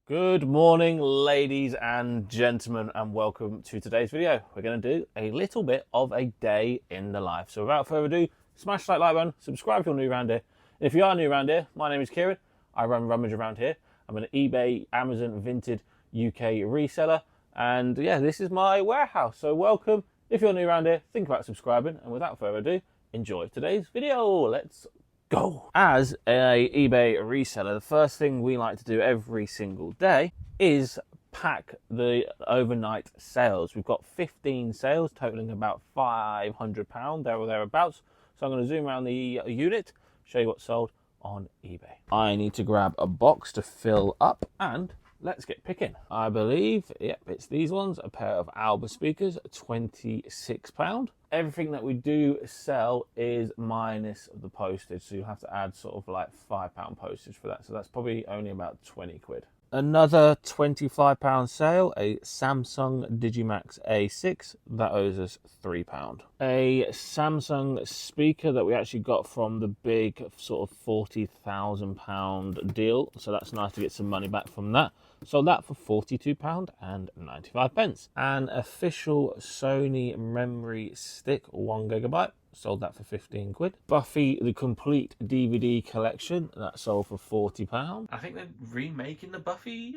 Good morning, ladies and gentlemen, and welcome to today's video. We're going to do a little bit of a day in the life. So without further ado, smash that like button, subscribe if you're new around here. And if you are new around here, my name is Kieran. I run RummageAround here. I'm an eBay, Amazon, Vinted, UK reseller. And yeah, this is my warehouse. So welcome. If you're new around here, think about subscribing. And without further ado, enjoy today's video. Let's go. As a eBay reseller, the first thing we like to do every single day is pack the overnight sales. We've got 15 sales totaling about £500 there or thereabouts. So I'm going to zoom around the unit, show you what's sold on eBay. I need to grab a box to fill up and let's get picking. I believe, yep, it's these ones, a pair of Alba speakers, £26. Everything that we do sell is minus the postage, so you'll have to add sort of like £5 postage for that. So that's probably only about 20 quid. Another £25 sale, a Samsung Digimax A6, that owes us £3. A Samsung speaker that we actually got from the big sort of £40,000 deal, so that's nice to get some money back from that. Sold that for £42.95. An official Sony memory stick, 1GB. Sold that for 15 quid. Buffy the Complete DVD collection, that sold for £40. I think they're remaking the Buffy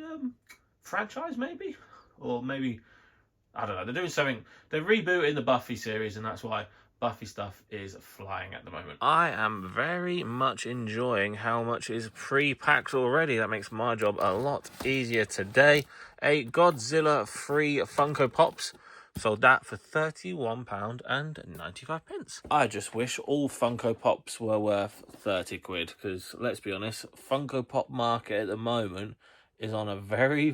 franchise, maybe? Or maybe, I don't know, they're doing something. They're rebooting the Buffy series, and that's why Buffy stuff is flying at the moment. I am very much enjoying how much is pre-packed already. That makes my job a lot easier today. A Godzilla free Funko Pops. Sold that for £31.95. I just wish all Funko Pops were worth 30 quid, because let's be honest, Funko Pop market at the moment is on a very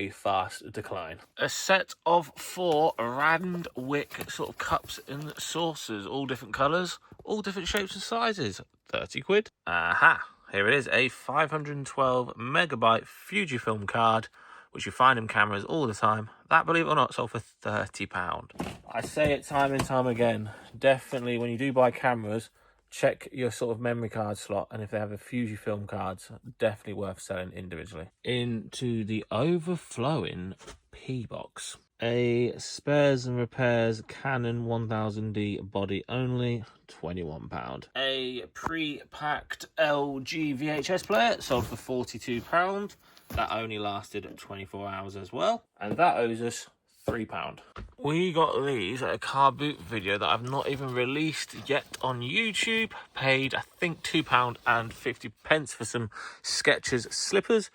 fast decline. A set of 4 Randwick sort of cups and saucers, all different colours, all different shapes and sizes, 30 quid. Aha, here it is, a 512 megabyte Fujifilm card, which you find in cameras all the time. That, believe it or not, sold for £30. I say it time and time again, definitely when you do buy cameras, check your sort of memory card slot, and if they have a Fujifilm cards, definitely worth selling individually. Into the overflowing P box. A spares and repairs Canon 1000D body only, £21. A pre-packed LG VHS player sold for £42. That only lasted 24 hours as well, and that owes us £3. We got these at a car boot video that I've not even released yet on YouTube. Paid, I think, £2.50 for some Skechers slippers.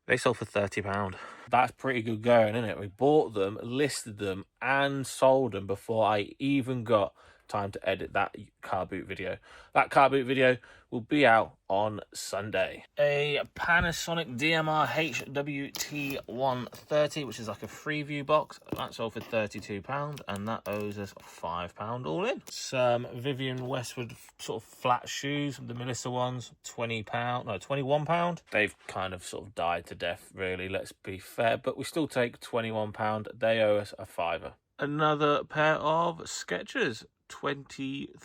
They sold for £30. That's pretty good going, isn't it? We bought them, listed them, and sold them before I even got time to edit that car boot video. That car boot video will be out on Sunday. A Panasonic DMR HWT130, which is like a Freeview box, that sold for £32, and that owes us £5 all in. Some Vivienne Westwood sort of flat shoes, the Melissa ones, £21. They've kind of sort of died to death, really, let's be fair, but we still take £21. They owe us a £5. Another pair of Skechers, £23,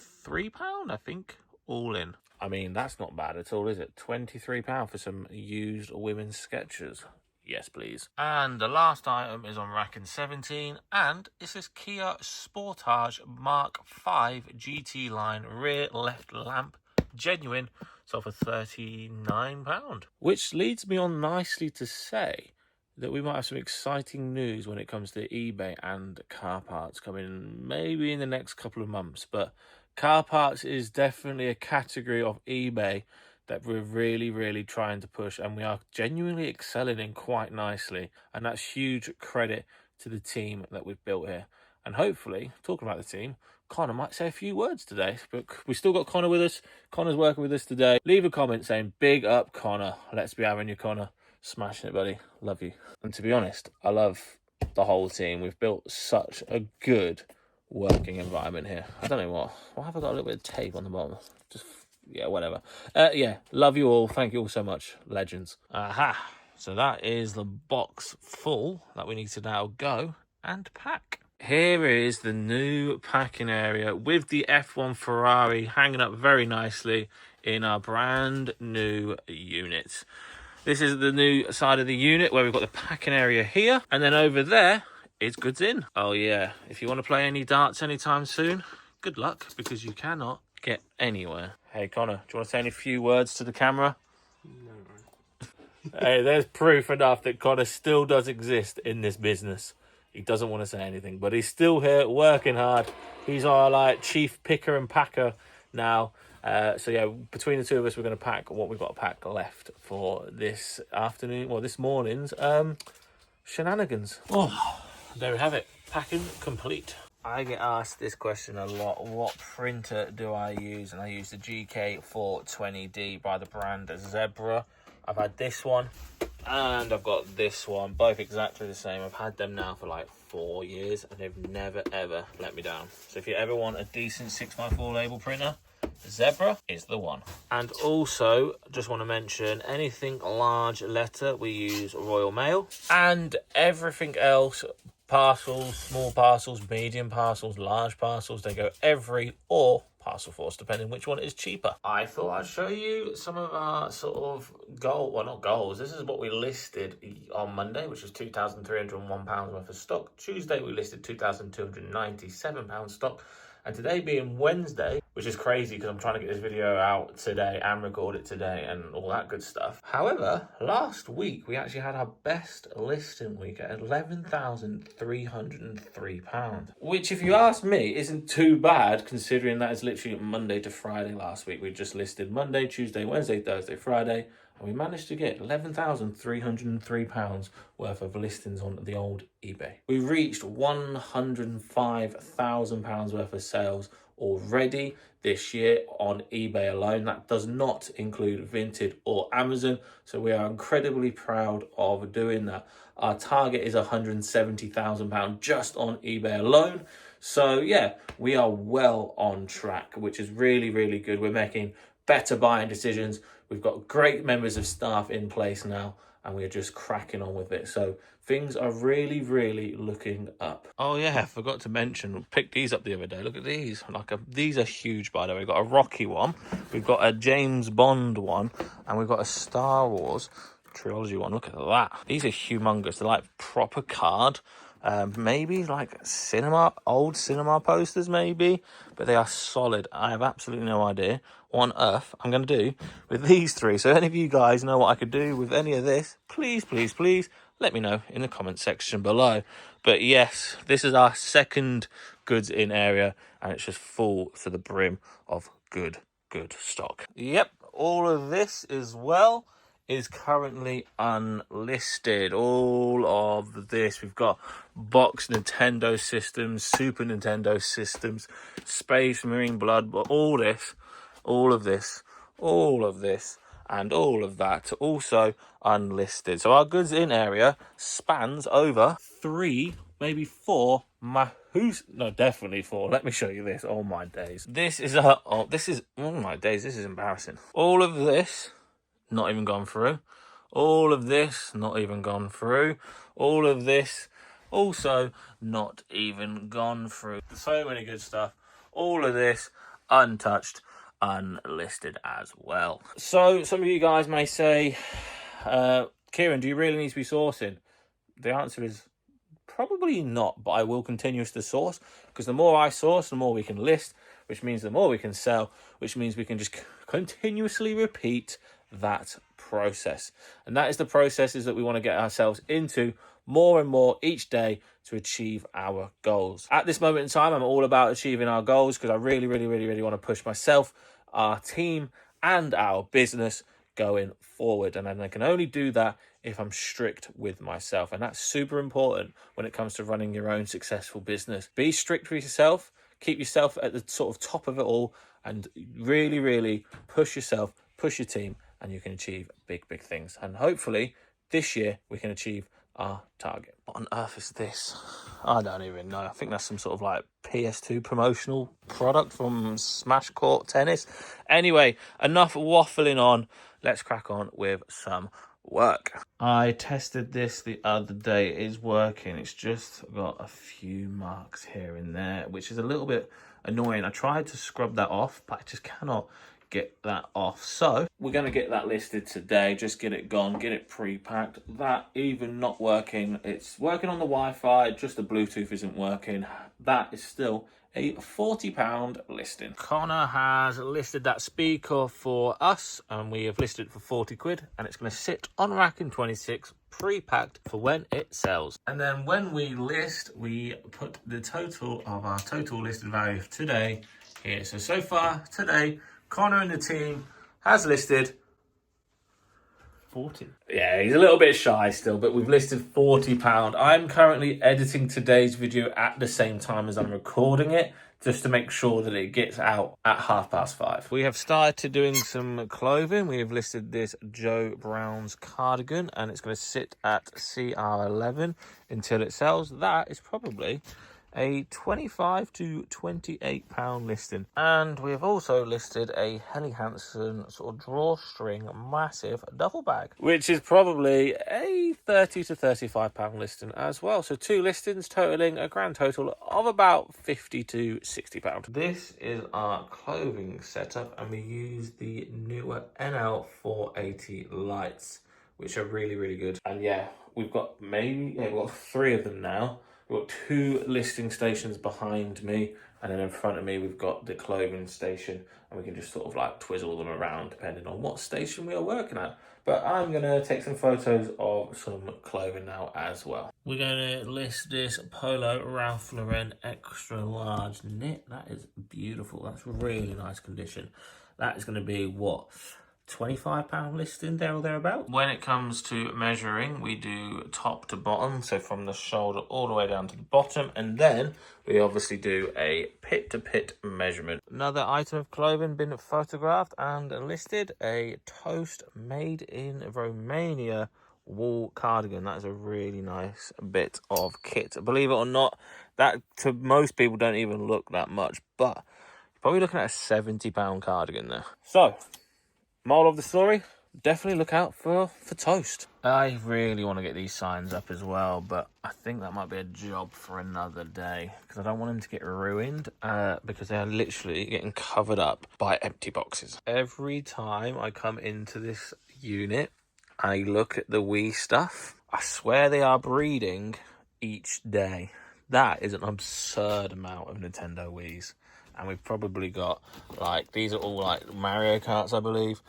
I think, all in. I mean, that's not bad at all, is it? £23 for some used women's Skechers. Yes, please. And the last item is on rack 17, and it's this Kia Sportage Mark 5 GT line rear left lamp, genuine, sold for £39. Which leads me on nicely to say that we might have some exciting news when it comes to eBay and car parts coming maybe in the next couple of months. But car parts is definitely a category of eBay that we're really trying to push, and we are genuinely excelling in quite nicely. And that's huge credit to the team that we've built here. And hopefully, talking about the team, Connor might say a few words today. But we still got Connor with us. Connor's working with us today. Leave a comment saying, big up, Connor. Let's be having you, Connor. Smashing it, buddy. Love you. And to be honest, I love the whole team. We've built such a good working environment here. I don't know why have I got a little bit of tape on the bottom? Just, yeah, whatever. Yeah, love you all. Thank you all so much. Legends. Aha. So that is the box full that we need to now go and pack. Here is the new packing area with the F1 Ferrari hanging up very nicely in our brand new unit. This is the new side of the unit where we've got the packing area here. And then over there is goods in. Oh yeah, if you want to play any darts anytime soon, good luck, because you cannot get anywhere. Hey Connor, do you want to say any few words to the camera? No. Hey, there's proof enough that Connor still does exist in this business. He doesn't want to say anything, but he's still here working hard. He's our like chief picker and packer now. So yeah, between the two of us, we're going to pack what we've got to pack left for this afternoon, well, this morning's shenanigans. Oh, there we have it. Packing complete. I get asked this question a lot. What printer do I use? And I use the GK420D by the brand Zebra. I've had this one and I've got this one, both exactly the same. I've had them now for like 4 years and they've never ever let me down. So if you ever want a decent 6x4 label printer, Zebra is the one. And also, just want to mention, anything large letter, we use Royal Mail. And everything else, parcels, small parcels, medium parcels, large parcels, they go every or Parcel Force, depending which one is cheaper. I thought I'd show you some of our sort of not goals. This is what we listed on Monday, which was £2,301 worth of stock. Tuesday, we listed £2,297 stock. And today being Wednesday, which is crazy because I'm trying to get this video out today and record it today and all that good stuff. However, last week we actually had our best listing week at £11,303, which, if you ask me, isn't too bad considering that is literally Monday to Friday last week. We just listed Monday, Tuesday, Wednesday, Thursday, Friday. And we managed to get £11,303 worth of listings on the old eBay. We reached £105,000 worth of sales already this year on eBay alone. That does not include Vinted or Amazon. So we are incredibly proud of doing that. Our target is £170,000 just on eBay alone. So yeah, we are well on track, which is really, really good. We're making better buying decisions. We've got great members of staff in place now, and we're just cracking on with it. So things are really, really looking up. Oh yeah, I forgot to mention, we picked these up the other day. Look at these. These are huge, by the way. We've got a Rocky one, we've got a James Bond one, and we've got a Star Wars trilogy one. Look at that. These are humongous. They're like proper card. Maybe like old cinema posters maybe, but they are solid. I have absolutely no idea what on earth I'm going to do with these three. So any of you guys know what I could do with any of this, please, please, please let me know in the comment section below. But yes, this is our second goods in area, and it's just full to the brim of good stock. Yep, all of this as well is currently unlisted. All of this, we've got box Nintendo systems, Super Nintendo systems, Space Marine Blood, but all of this, and all of that also unlisted. So our goods in area spans over 3, maybe 4 definitely 4. Let me show you this. Oh my days. This is embarrassing. All of this not even gone through. All of this not even gone through. All of this also not even gone through. So many good stuff. All of this untouched, unlisted as well. So some of you guys may say, Kieran, do you really need to be sourcing? The answer is probably not, but I will continue to source, because the more I source, the more we can list, which means the more we can sell, which means we can just continuously repeat that process. And that is the processes that we want to get ourselves into more and more each day to achieve our goals. At this moment in time, I'm all about achieving our goals because I really, really, really, really want to push myself, our team, and our business going forward. And I can only do that if I'm strict with myself. And that's super important when it comes to running your own successful business. Be strict with yourself, keep yourself at the sort of top of it all, and really, really push yourself, push your team, and you can achieve big, big things. And hopefully this year we can achieve our target. What on earth is this? I don't even know. I think that's some sort of like PS2 promotional product from Smash Court Tennis. Anyway, enough waffling on. Let's crack on with some work. I tested this the other day. It is working. It's just got a few marks here and there, which is a little bit annoying. I tried to scrub that off, but I just cannot get that off. So we're going to get that listed today. Just get it gone, get it pre-packed. That even not working, it's working on the Wi-Fi, just the Bluetooth isn't working. That is still a £40 listing. Connor has listed that speaker for us, and we have listed it for 40 quid, and it's going to sit on rack in 26, pre-packed for when it sells. And then when we list, we put the total of our total listed value of today here. So far today, Connor and the team has listed 40. Yeah, he's a little bit shy still, but we've listed £40. I'm currently editing today's video at the same time as I'm recording it, just to make sure that it gets out at 5:30. We have started doing some clothing. We have listed this Joe Brown's cardigan, and it's going to sit at CR11 until it sells. That is probably a £25 to £28 listing. And we have also listed a Helly Hansen sort of drawstring massive duffel bag, which is probably a £30 to £35 listing as well. So 2 listings totaling a grand total of about £50 to £60. This is our clothing setup, and we use the newer NL480 lights, which are really, really good. And yeah, we've got we've got 3 of them now. We've got 2 listing stations behind me, and then in front of me we've got the clothing station, and we can just sort of like twizzle them around depending on what station we are working at. But I'm going to take some photos of some clothing now as well. We're going to list this Polo Ralph Lauren extra large knit. That is beautiful. That's really nice condition. That is going to be what, £25 listing there or thereabouts. When it comes to measuring, we do top to bottom, so from the shoulder all the way down to the bottom, and then we obviously do a pit to pit measurement. Another item of clothing been photographed and listed, a Toast made in Romania wool cardigan. That is a really nice bit of kit. Believe it or not, that to most people don't even look that much, but you're probably looking at a £70 cardigan there. So moral of the story, definitely look out for Toast. I really want to get these signs up as well, but I think that might be a job for another day, because I don't want them to get ruined, because they are literally getting covered up by empty boxes. Every time I come into this unit, I look at the Wii stuff. I swear they are breeding each day. That is an absurd amount of Nintendo Wiis. And we've probably got, like, these are all, like, Mario Karts, I believe.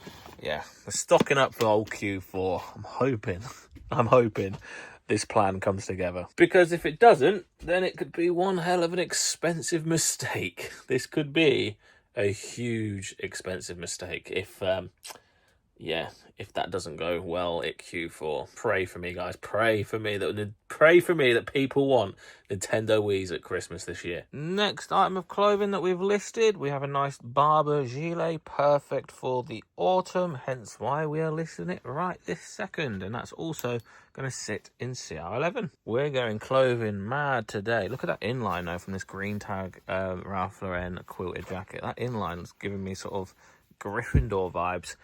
Yeah, we're stocking up for old Q4. I'm hoping this plan comes together. Because if it doesn't, then it could be one hell of an expensive mistake. This could be a huge expensive mistake if that doesn't go well at Q4. Pray for me, guys. Pray for me that people want Nintendo Wiis at Christmas this year. Next item of clothing that we've listed, we have a nice Barber gilet, perfect for the autumn, hence why we are listing it right this second. And that's also going to sit in CR11. We're going clothing mad today. Look at that inline though from this green tag Ralph Lauren quilted jacket. That inline's giving me sort of Gryffindor vibes.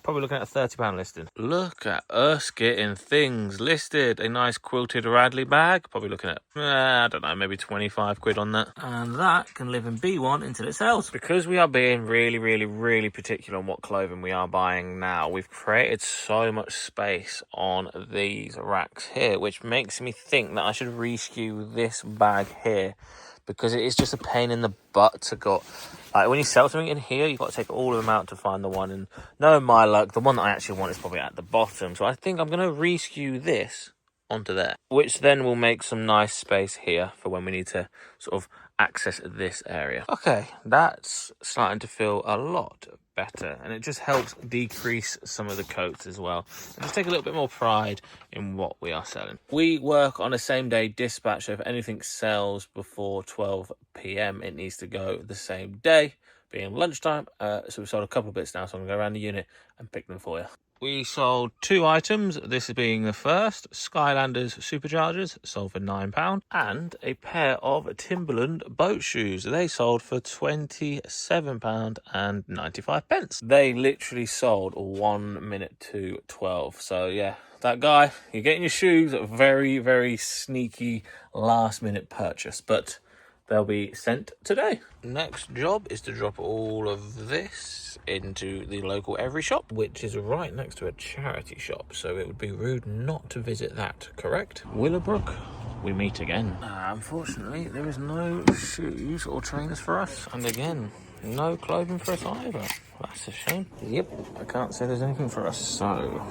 Probably looking at a £30 listing. Look at us getting things listed. A nice quilted Radley bag. Probably looking at, I don't know, maybe 25 quid on that. And that can live in B1 until it sells. Because we are being really, really, really particular on what clothing we are buying now, we've created so much space on these racks here, which makes me think that I should reskew this bag here, because it is just a pain in the butt to go. Like, when you sell something in here, you've got to take all of them out to find the one. And knowing my luck, the one that I actually want is probably at the bottom. So I think I'm going to reskew this onto there, which then will make some nice space here for when we need to sort of access this area. Okay, that's starting to feel a lot better, and it just helps decrease some of the coats as well, and just take a little bit more pride in what we are selling. We work on a same day dispatch, so if anything sells before 12 p.m. it needs to go the same day, being lunchtime. So we've sold a couple of bits now, so I'm gonna go around the unit and pick them for you. We sold 2 items, this being the first, Skylanders Superchargers, sold for £9, and a pair of Timberland boat shoes. They sold for £27.95. They literally sold 1 minute to 12. So yeah, that guy, you're getting your shoes, a very, very sneaky last minute purchase, but they'll be sent today. Next job is to drop all of this into the local Every shop, which is right next to a charity shop, so it would be rude not to visit that, correct? Willowbrook, we meet again. Unfortunately, there is no shoes or trainers for us, and again, no clothing for us either. That's a shame. Yep, I can't say there's anything for us, so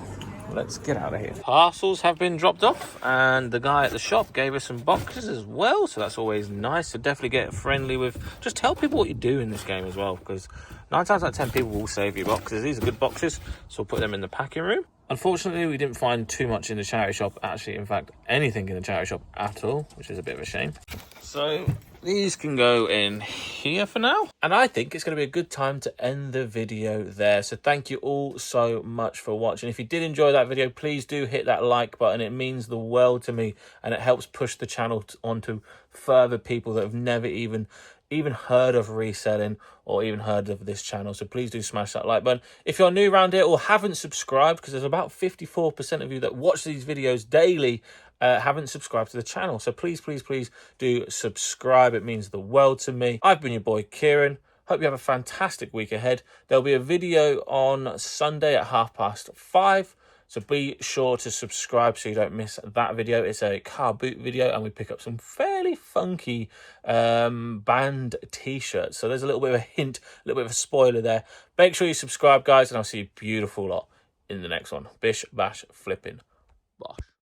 let's get out of here. Parcels have been dropped off, and the guy at the shop gave us some boxes as well, so that's always nice. So definitely get friendly with, just tell people what you do in this game as well, because 9 times out of 10 people will save you boxes. These are good boxes, so we'll put them in the packing room. Unfortunately, we didn't find too much in the charity shop, actually, in fact, anything in the charity shop at all, which is a bit of a shame. So these can go in here for now. And I think it's going to be a good time to end the video there. So thank you all so much for watching. If you did enjoy that video, please do hit that like button. It means the world to me, and it helps push the channel onto further people that have never even heard of reselling or even heard of this channel. So please do smash that like button. If you're new around here or haven't subscribed, because there's about 54% of you that watch these videos daily haven't subscribed to the channel, so please do subscribe. It means the world to me. I've been your boy Kieran. Hope you have a fantastic week ahead. There'll be a video on Sunday at 5:30, so be sure to subscribe so you don't miss that video. It's a car boot video, and we pick up some fairly funky band t-shirts. So there's a little bit of a hint, a little bit of a spoiler there. Make sure you subscribe, guys, and I'll see you beautiful lot in the next one. Bish, bash, flipping, bosh.